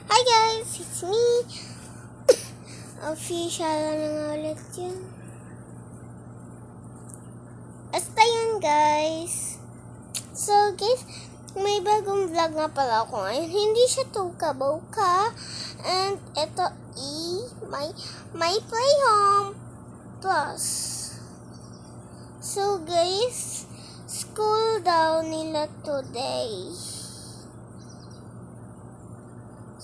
Hi guys, it's me. Official na nga ulit yun. Basta yun guys. So guys, may bagong vlog nga pala ako ngayon. Hindi siya tuka-boka. And ito my play home plus. So guys, school daw nila today.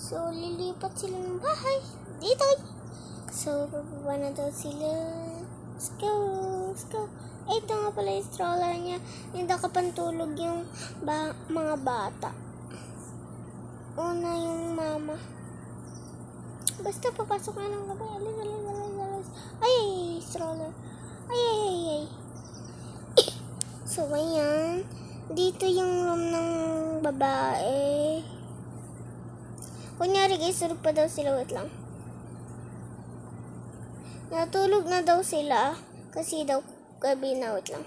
So, lilipat sila ng bahay. Dito. So, bababa na daw sila. Let's go. Let's go. Ito nga pala yung stroller niya. Hindi nakapantulog yung mga bata. Una yung mama. Basta papasok na ng gabi. Alis. Ay, stroller. Ay. So, ayan. Dito yung room ng babae. Kunyari guys, tulog pa daw sila. Wait lang. Natulog na daw sila. Kasi daw gabi na. Wait lang.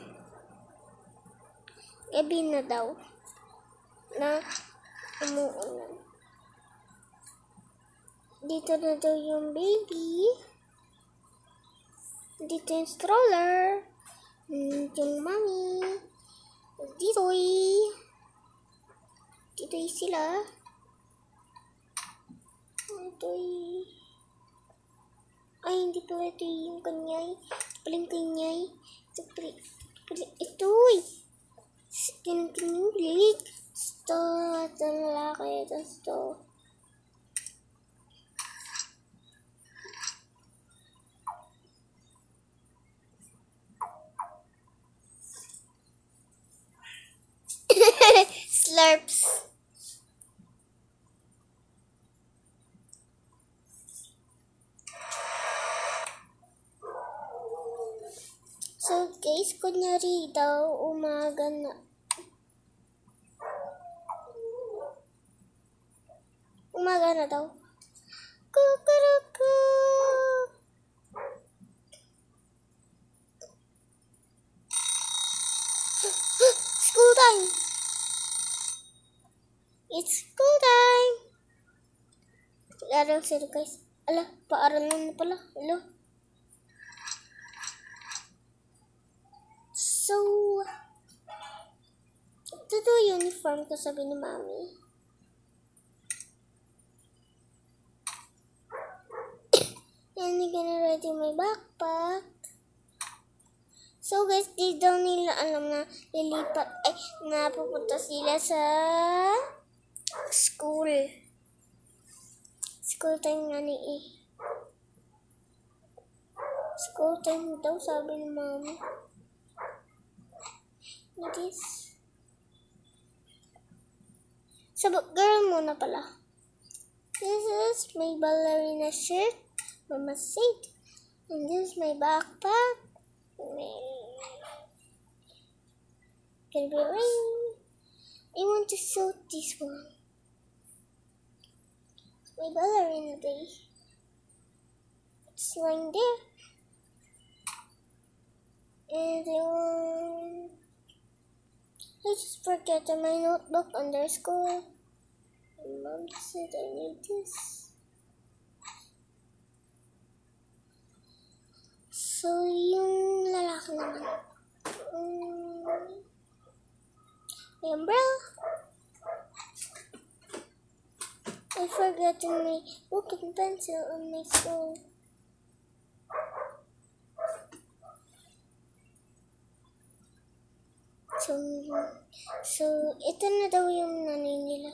Gabi na daw. Na umuulan. Dito na daw yung baby. Dito yung stroller. Yung mommy. Dito sila. Ay, hindi pala ito yung kanyay. Ito pala yung kanyay. Ito. Ganun kanyang bilig. Ito lalaki. Ito. Slurps. So guys, kunyari daw umaga na. Umaga na daw. Kukuruku. School time. It's school time. Laro sila guys. Ala, paaralan na pala. Hello. So, ito uniform ko, sabi ni mami. And I'm gonna ready my backpack. So guys, di daw nila alam na lilipat, na pupunta sila sa school. School time nga ni School time daw, sabi ni mami. This. So, girl muna pala. This is my ballerina shirt, mama seat, and this is my backpack. Can be rain. I want to sew this one. My ballerina day. It's lying there. And I just forgot my notebook under school. My mom said I need this. So, yung lalaki naman. My umbrella. I forgot my book and pencil on my school. So, ito na daw yung nanay nila.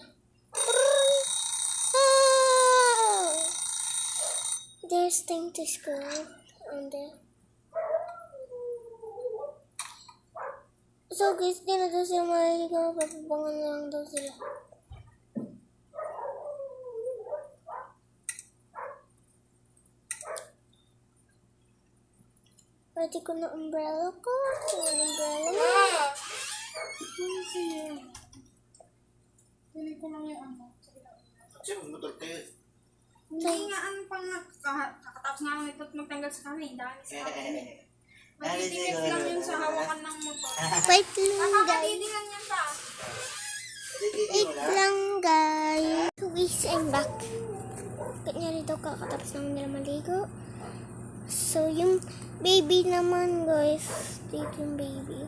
There's time to school on there. So guys, di na daw sila maliligaw. Papabangan na lang daw sila. Pwede ko na umbrella ko. Yung umbrella mo. Pili ko lang yung ano. Kasi motor kayo. Hindi nga ang kakatapos nga lang ito magtanggal sa kanin. Dahil sa kanin. Matitipid lang yun sa hawakan ng motor. Wait lang guys. Kakakadidi lang yan ta. Wait lang, guys. Wish I'm back. Kanya daw kakatapos lang nila maligo. So, yung baby naman, guys. Dito yung baby.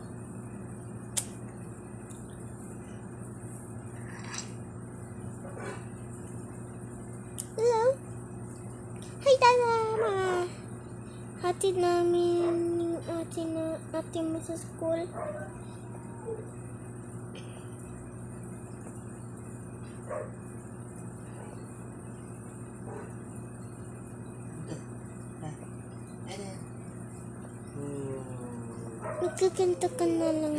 Hello? Hi, Tama! Hatid namin yung ate mo sa school. Nagkakanto ka na lang.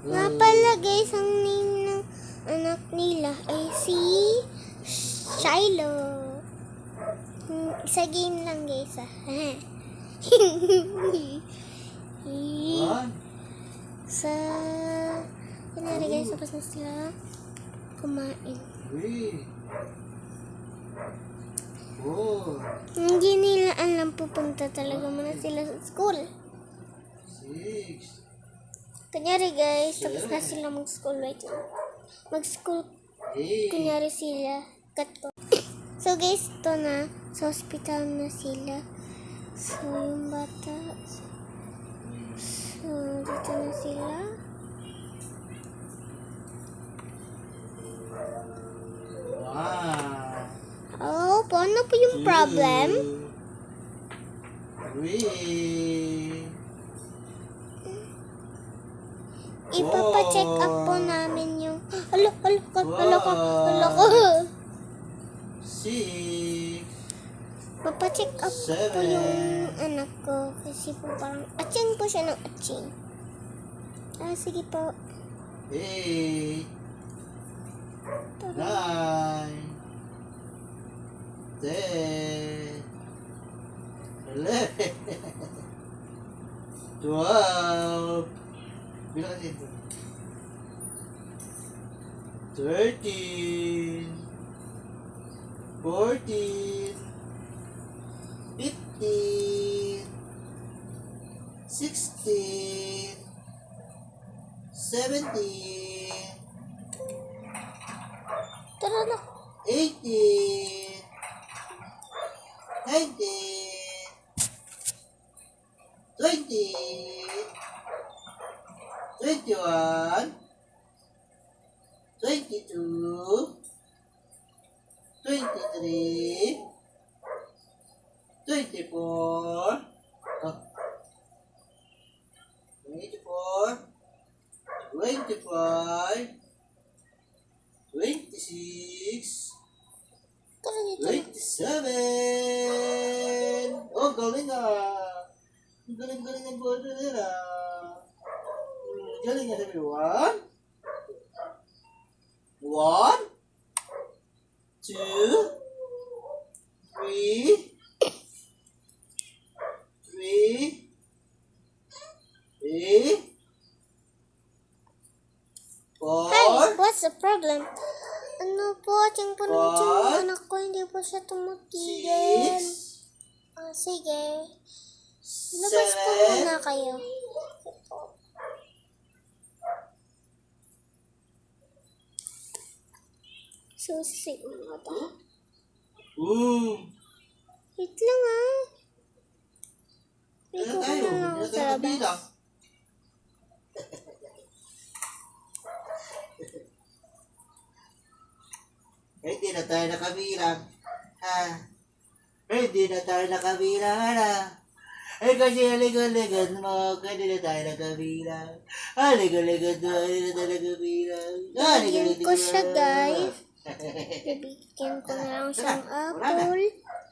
Nga pala, guys, ang name ng anak nila ay si Shiloh. Isa game lang, guys, Sa... Kunwari, guys, tapos na sila kumain. Hindi nila alam pupunta talaga muna sila sa school. Kunyari, guys, tapos na sila mag-school right now. Mag-school, kunyari sila. Cut ko. So, guys, ito na. Sa hospital na sila. So, yung bata. So, dito na sila. Oh, paano po yung problem? Ipapa-check up po namin yung... Hala ko. Papa-check up po yung anak ko. Kasi po parang atching po siya ng atching. Sige po. 8, 9, 10, 11, 12, bilang dito. 13, 14, 15, 16, 17, Tara na. 18, 19, 20, 21, 22, 23, 24, 25, 26, Tara dito. 27. Oh, galing ah. Galing ang bodo nila. Galing nga sabi. 1, 2, 3, 4, Hey, what's the problem? Ano po, atching po ng anak ko, hindi po siya tumatigil. 6, Sige. Labas po 7, muna kayo. Susisig mo nga ba? Wait lang Wait ko na lang ako sa labas. Hindi na tayo nakabilang. Hindi na tayo nakabilang. Kasi haligod mo, hindi na tayo nakabilang. Haligod mo, hindi na tayo nakabilang. Bibigyan ko siya, guys. Bibigyan ko na lang siyang apple,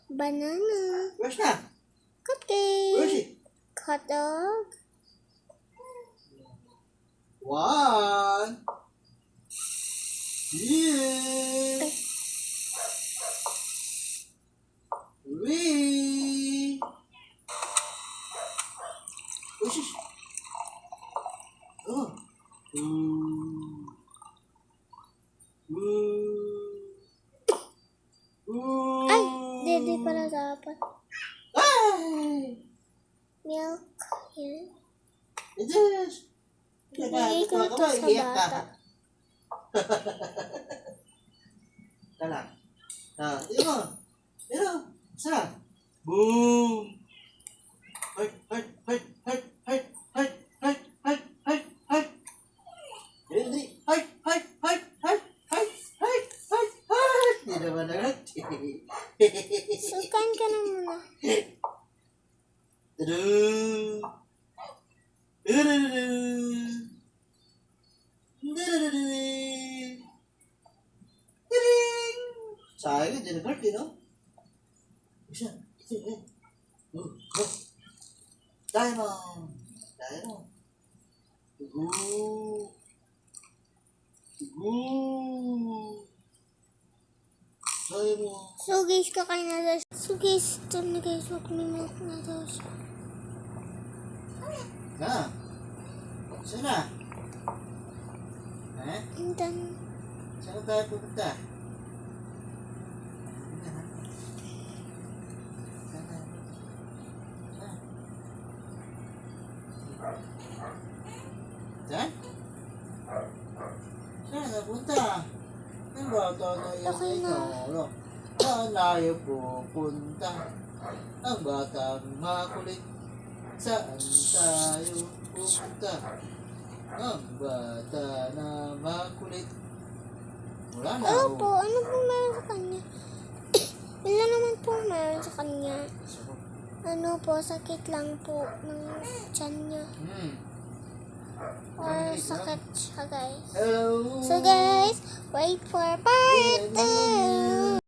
banana, Where's na? Where's cupcake, he? hotdog. 1, 2, 3. Oh, shush. Oh. Ay, dede pala dapat. Ay! Milk. Yan. Yes. Bibigay ko na to sa bata. Kala. Ito mo. Ito. Isa. Boom. Heart, heart, heart, heart, heart, heart, heart, heart, heart, heart. Hindi. Heart, heart, heart, heart, heart, heart, heart, heart. Hindi naman agad. Sukan ka na muna. Tudum. Tudum. Tiring! Sayang yun, dinagard eh, no? Isa, ito, eh. Diamond! Diamond! Tugu! Tugu! Diamond! So guys, kakain na daw siya. So guys, ito na guys, mag-milk na daw siya. Na! Saan na? Eh? And then, Saan tayo pupunta? Saan? Saan napunta? Ang bata na yun Okay ay na. nolo. Saan tayo pupunta? Ang batang makulit. Saan tayo pupunta? Ang bata na makulit. Wala na. ano po meron sa kanya? Wala naman po meron sa kanya. Ano po, sakit lang po ng tiyan niya. Or sakit siya guys. Hello. So guys, wait for part 2.